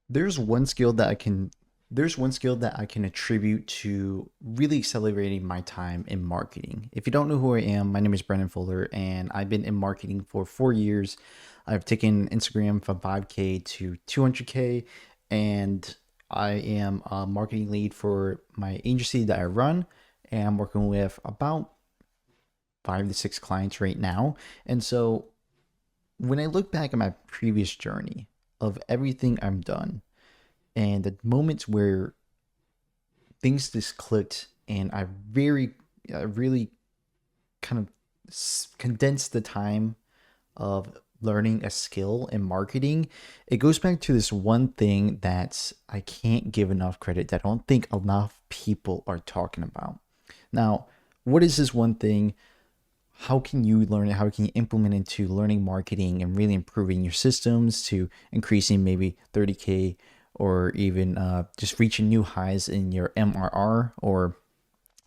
There's one skill that I can there's one skill that I can attribute to really accelerating my time in marketing. If you don't know who I am, my name is Brendan Fuller and I've been in marketing for 4 years. I've taken Instagram from 5K to 200K, and I am a marketing lead for my agency that I run, and I'm working with about 5 to 6 clients right now. And so when I look back at my previous journey of everything I've done, and the moments where things just clicked and I really kind of condensed the time of learning a skill in marketing. It goes back to this one thing that I can't give enough credit, that I don't think enough people are talking about. Now, what is this one thing? How can you learn it? How can you implement it into learning marketing and really improving your systems to increasing maybe 30K, or even just reaching new highs in your MRR or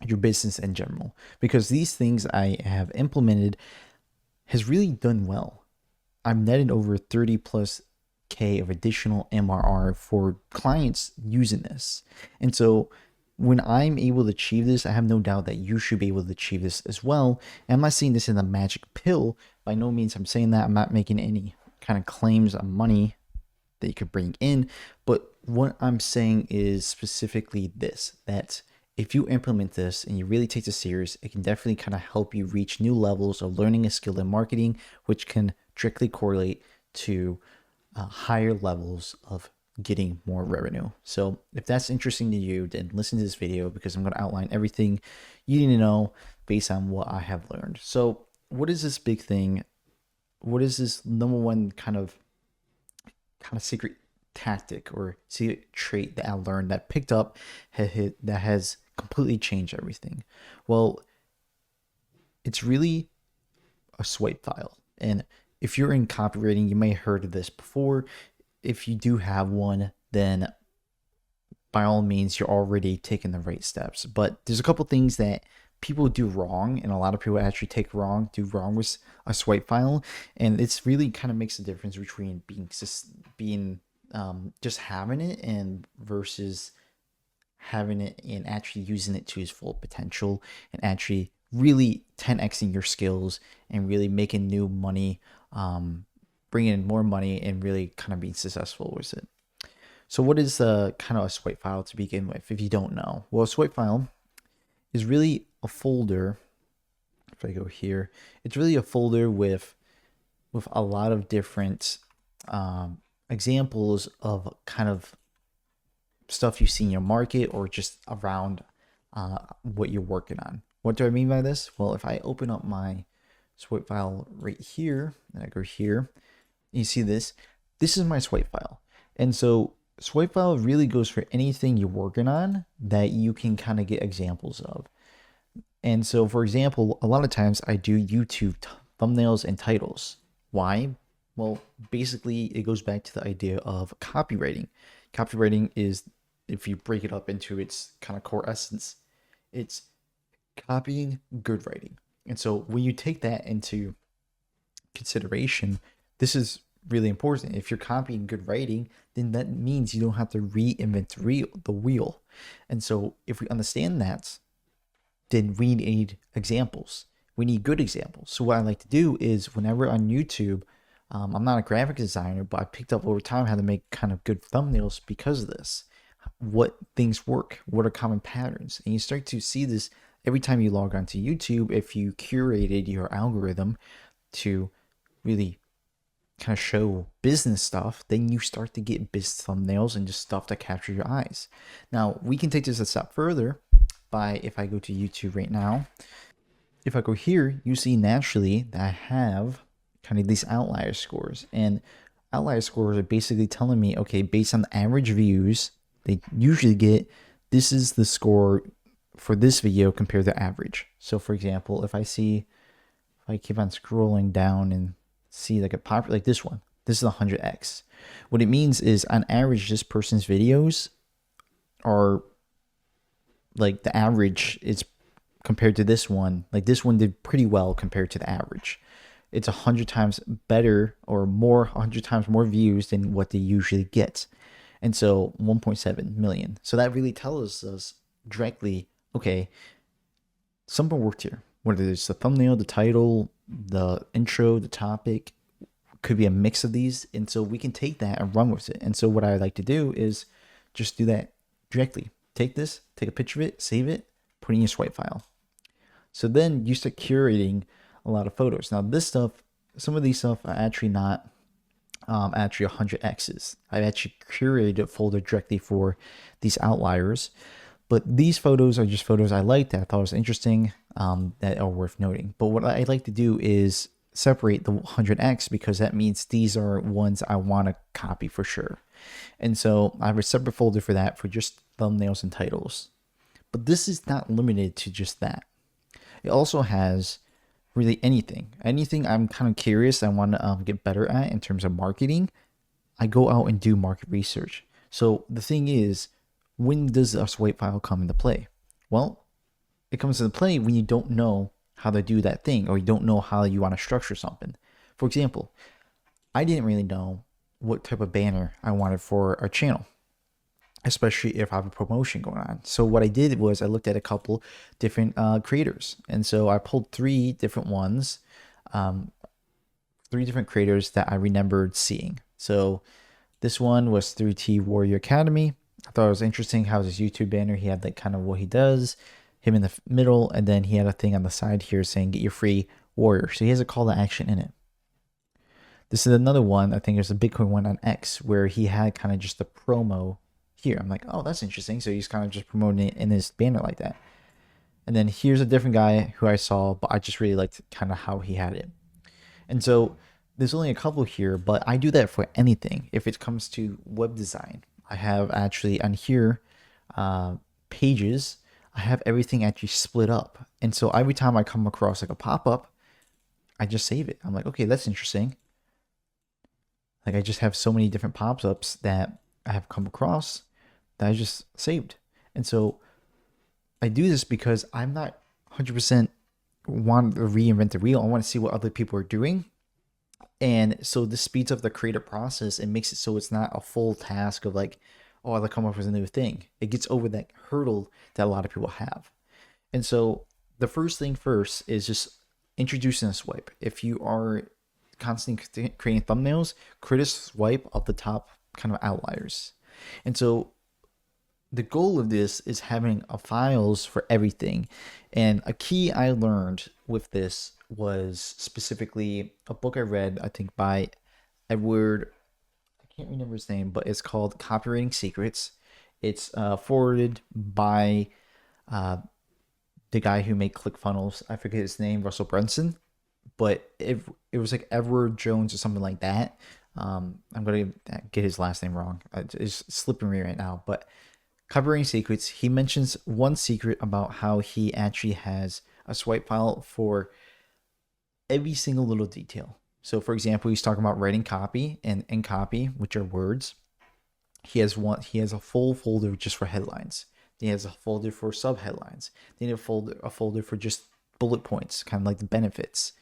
your business in general? Because these things I have implemented has really done well. I've netted over 30 plus K of additional MRR for clients using this. And so when I'm able to achieve this, I have no doubt that you should be able to achieve this as well. And I'm not saying this in a magic pill. By no means I'm saying that. I'm not making any kind of claims on money that you could bring in. But what I'm saying is specifically this, that if you implement this and you really take this serious, it can definitely kind of help you reach new levels of learning a skill in marketing, which can directly correlate to higher levels of getting more revenue. So if that's interesting to you, then listen to this video, because I'm going to outline everything you need to know based on what I have learned. So what is this big thing? What is this number one kind of secret tactic or secret trait that I learned, that picked up, that has completely changed everything? Well, it's really a swipe file. And if you're in copywriting, you may have heard of this before. If you do have one, then by all means, you're already taking the right steps. But there's a couple things that people do wrong, and a lot of people actually do wrong with a swipe file, and it's really kind of makes a difference between just having it and versus having it and actually using it to its full potential, and actually really 10xing your skills and really making new money, bringing in more money and really kind of being successful with it. So what is kind of a swipe file to begin with, if you don't know? Well, a swipe file is really a folder. If I go here, it's really a folder with a lot of different examples of kind of stuff you see in your market or just around what you're working on. What do I mean by this? Well, if I open up my swipe file right here, and I go here, you see this. This is my swipe file. And so swipe file really goes for anything you're working on that you can kind of get examples of. And so, for example, a lot of times I do YouTube thumbnails and titles. Why? Well, basically, it goes back to the idea of copywriting. Copywriting is, if you break it up into its kind of core essence, it's copying good writing. And so, when you take that into consideration, this is really important. If you're copying good writing, then that means you don't have to reinvent the wheel. And so, if we understand that, then we need examples. We need good examples. So what I like to do is, whenever on YouTube, I'm not a graphic designer, but I picked up over time how to make kind of good thumbnails because of this. What things work, what are common patterns, and you start to see this every time you log onto YouTube. If you curated your algorithm to really kind of show business stuff, then you start to get business thumbnails and just stuff that capture your eyes. Now we can take this a step further by, if I go to YouTube right now, if I go here, you see naturally that I have kind of these outlier scores. And outlier scores are basically telling me, okay, based on the average views they usually get, this is the score for this video compared to average. So for example, if I keep on scrolling down and see like a popular, like this one, this is 100x. What it means is, on average, this person's videos are like, the average is compared to this one, like this one did pretty well compared to the average. It's 100 times better or more, 100 times more views than what they usually get. And so 1.7 million. So that really tells us directly, okay, someone worked here. Whether it's the thumbnail, the title, the intro, the topic, could be a mix of these. And so we can take that and run with it. And so what I like to do is just do that directly. Take this, take a picture of it, save it, put it in your swipe file. So then you start curating a lot of photos. Now this stuff, some of these stuff are actually not actually 100x's. I've actually curated a folder directly for these outliers. But these photos are just photos I liked, that I thought was interesting, that are worth noting. But what I like to do is separate the 100x, because that means these are ones I want to copy for sure. And so I have a separate folder for that, for just thumbnails and titles. But this is not limited to just that. It also has really anything I'm kind of curious, I want to get better at in terms of marketing. I go out and do market research. So the thing is, when does a swipe file come into play? Well, it comes into play when you don't know how to do that thing, or you don't know how you want to structure something. For example, I didn't really know what type of banner I wanted for our channel, especially if I have a promotion going on. So what I did was I looked at a couple different creators. And so I pulled three different ones, three different creators that I remembered seeing. So this one was 3T Warrior Academy. I thought it was interesting how his YouTube banner, he had like kind of what he does, him in the middle, and then he had a thing on the side here saying get your free warrior. So he has a call to action in it. This is another one, I think there's a Bitcoin one on X, where he had kind of just a promo here. I'm like, oh, that's interesting. So he's kind of just promoting it in his banner like that. And then here's a different guy who I saw, but I just really liked kind of how he had it. And so there's only a couple here, but I do that for anything. If it comes to web design, I have actually on here pages, I have everything actually split up. And so every time I come across like a pop-up, I just save it. I'm like, okay, that's interesting. Like I just have so many different pop-ups that I have come across that I just saved. And so I do this because I'm not 100% want to reinvent the wheel. I want to see what other people are doing. And so this speeds up the creative process and makes it so it's not a full task of like, oh, I'll come up with a new thing. It gets over that hurdle that a lot of people have. And so the first thing first is just introducing a swipe. If you are constantly creating thumbnails, create a swipe of the top kind of outliers. And so the goal of this is having a files for everything. And a key I learned with this was specifically a book I read, I think by Edward, I can't remember his name, but it's called Copywriting Secrets. It's forwarded by the guy who made ClickFunnels. I forget his name, Russell Brunson, but it was like Edward Jones or something like that. I'm going to get his last name wrong. It's slipping me right now, but Copywriting Secrets, he mentions one secret about how he actually has a swipe file for every single little detail. So for example, he's talking about writing copy, and in copy, which are words, he has a full folder just for headlines. Then he has a folder for sub headlines. Then a folder for just bullet points, kind of like the benefit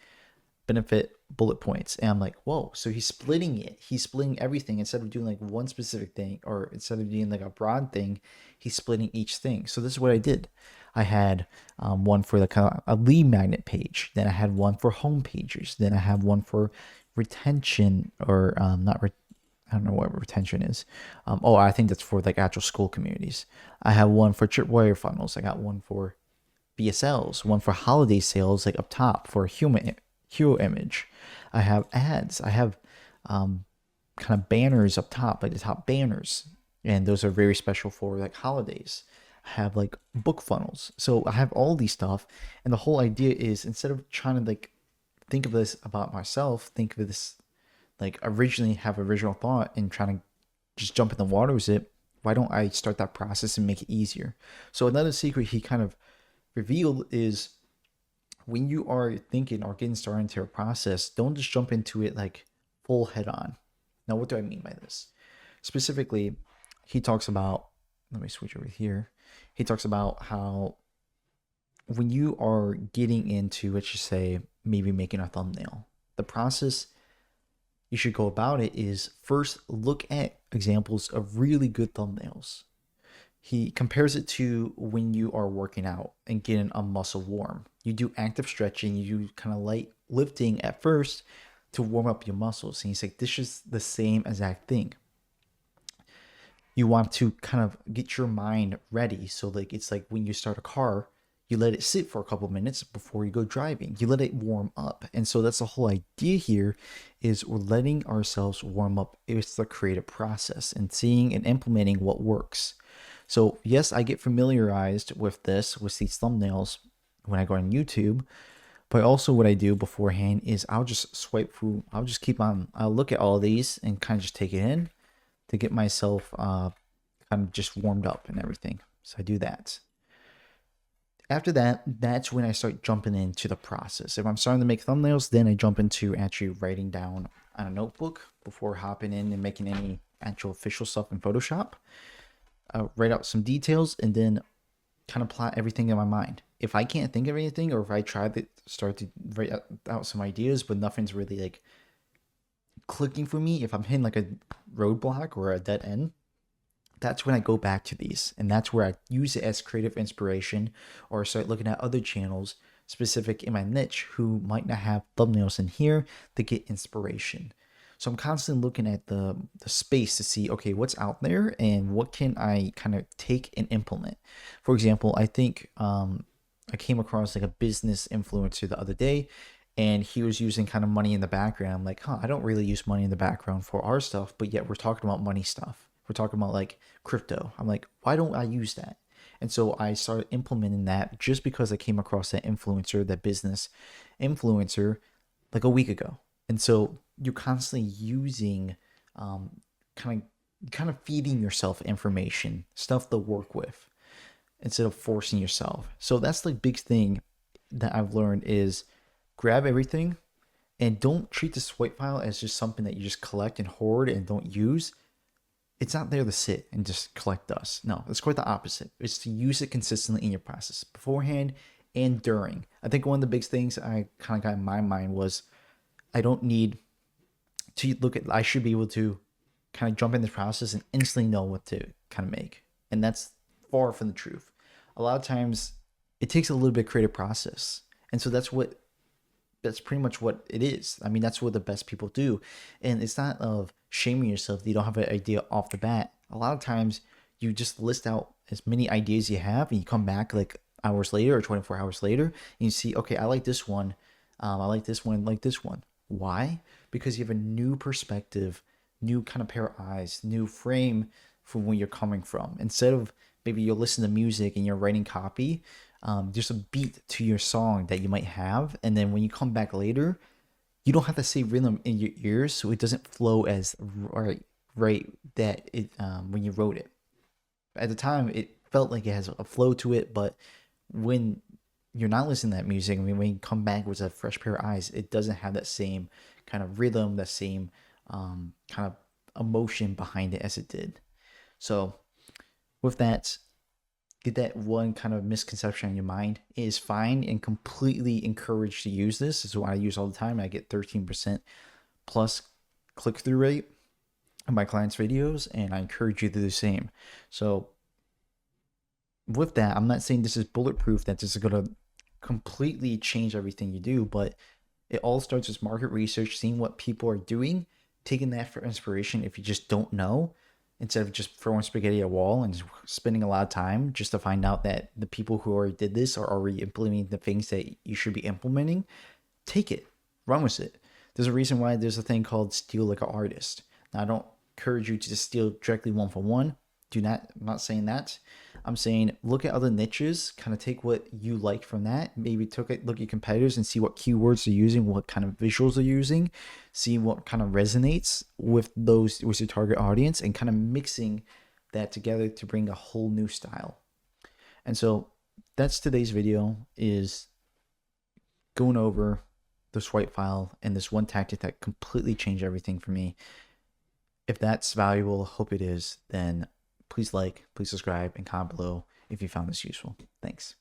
bullet points. And I'm like, whoa, so he's splitting it. He's splitting everything. Instead of doing like one specific thing, or instead of doing like a broad thing, he's splitting each thing. So this is what I did. I had one for like a lead magnet page. Then I had one for home pages. Then I have one for retention, or I don't know what retention is. I think that's for like actual school communities. I have one for tripwire funnels. I got one for BSLs, one for holiday sales, like up top for hero image. I have ads. I have kind of banners up top, like the top banners, and those are very special for like holidays. I have like book funnels. So I have all these stuff, and the whole idea is, instead of trying to like think of this about myself, think of this like originally have original thought and trying to just jump in the water with it, why don't I start that process and make it easier? So another secret he kind of revealed is, when you are thinking or getting started into a process, don't just jump into it like full head on. Now, what do I mean by this? Specifically, he talks about, let me switch over here. He talks about how when you are getting into, let's just say, maybe making a thumbnail, the process you should go about it is first look at examples of really good thumbnails. He compares it to when you are working out and getting a muscle warm. You do active stretching, you do kind of light lifting at first to warm up your muscles. And he's like, this is the same exact thing. You want to kind of get your mind ready. So like it's like when you start a car, you let it sit for a couple minutes before you go driving. You let it warm up. And so that's the whole idea here is we're letting ourselves warm up. It's the creative process and seeing and implementing what works. So yes, I get familiarized with this, with these thumbnails when I go on YouTube, but also what I do beforehand is I'll just swipe through, I'll look at all of these and kind of just take it in to get myself kind of just warmed up and everything. So I do that. After that, that's when I start jumping into the process. If I'm starting to make thumbnails, then I jump into actually writing down on a notebook before hopping in and making any actual official stuff in Photoshop. Write out some details and then kind of plot everything in my mind. If I can't think of anything, or if I try to start to write out some ideas, but nothing's really like clicking for me, if I'm hitting like a roadblock or a dead end, that's when I go back to these, and that's where I use it as creative inspiration or start looking at other channels specific in my niche who might not have thumbnails in here to get inspiration. So I'm constantly looking at the space to see, okay, what's out there and what can I kind of take and implement. For example, I think I came across like a business influencer the other day, and he was using kind of money in the background. I'm like, I don't really use money in the background for our stuff, but yet we're talking about money stuff. We're talking about like crypto. I'm like, why don't I use that? And so I started implementing that just because I came across that influencer, that business influencer, like a week ago. And so you're constantly using kind of feeding yourself information, stuff to work with instead of forcing yourself. So that's the big thing that I've learned is grab everything and don't treat the swipe file as just something that you just collect and hoard and don't use. It's not there to sit and just collect dust. No, it's quite the opposite. It's to use it consistently in your process beforehand and during. I think one of the big things I kind of got in my mind was I don't need to look at, I should be able to kind of jump in the process and instantly know what to kind of make. And that's far from the truth. A lot of times it takes a little bit of creative process. And so that's pretty much what it is. I mean, that's what the best people do. And it's not of shaming yourself that you don't have an idea off the bat. A lot of times you just list out as many ideas you have and you come back like hours later or 24 hours later and you see, okay, I like this one. I like this one, like this one. Why? Because you have a new perspective, new kind of pair of eyes, new frame from where you're coming from. Instead of maybe you'll listen to music and you're writing copy, there's a beat to your song that you might have. And then when you come back later, you don't have the same rhythm in your ears. So it doesn't flow as right that it when you wrote it. At the time, it felt like it has a flow to it. But when you're not listening to that music, I mean, when you come back with a fresh pair of eyes, it doesn't have that same kind of rhythm, that same kind of emotion behind it as it did. So with that, get that one kind of misconception in your mind. It is fine and completely encouraged to use this. This is what I use all the time. I get 13% plus click-through rate on my clients' videos, and I encourage you to do the same. So with that, I'm not saying this is bulletproof, that this is going to completely change everything you do, but it all starts with market research, seeing what people are doing, taking that for inspiration if you just don't know, instead of just throwing spaghetti at a wall and spending a lot of time just to find out that the people who already did this are already implementing the things that you should be implementing. Take it, run with it. There's a reason why there's a thing called steal like an artist. Now, I don't encourage you to just steal directly one for one. I'm not saying that. I'm saying look at other niches, kind of take what you like from that. Maybe look at your competitors and see what keywords they're using, what kind of visuals they're using, see what kind of resonates with your target audience, and kind of mixing that together to bring a whole new style. And so that's today's video, is going over the swipe file and this one tactic that completely changed everything for me. If that's valuable, hope it is, then please like, please subscribe, and comment below if you found this useful. Thanks.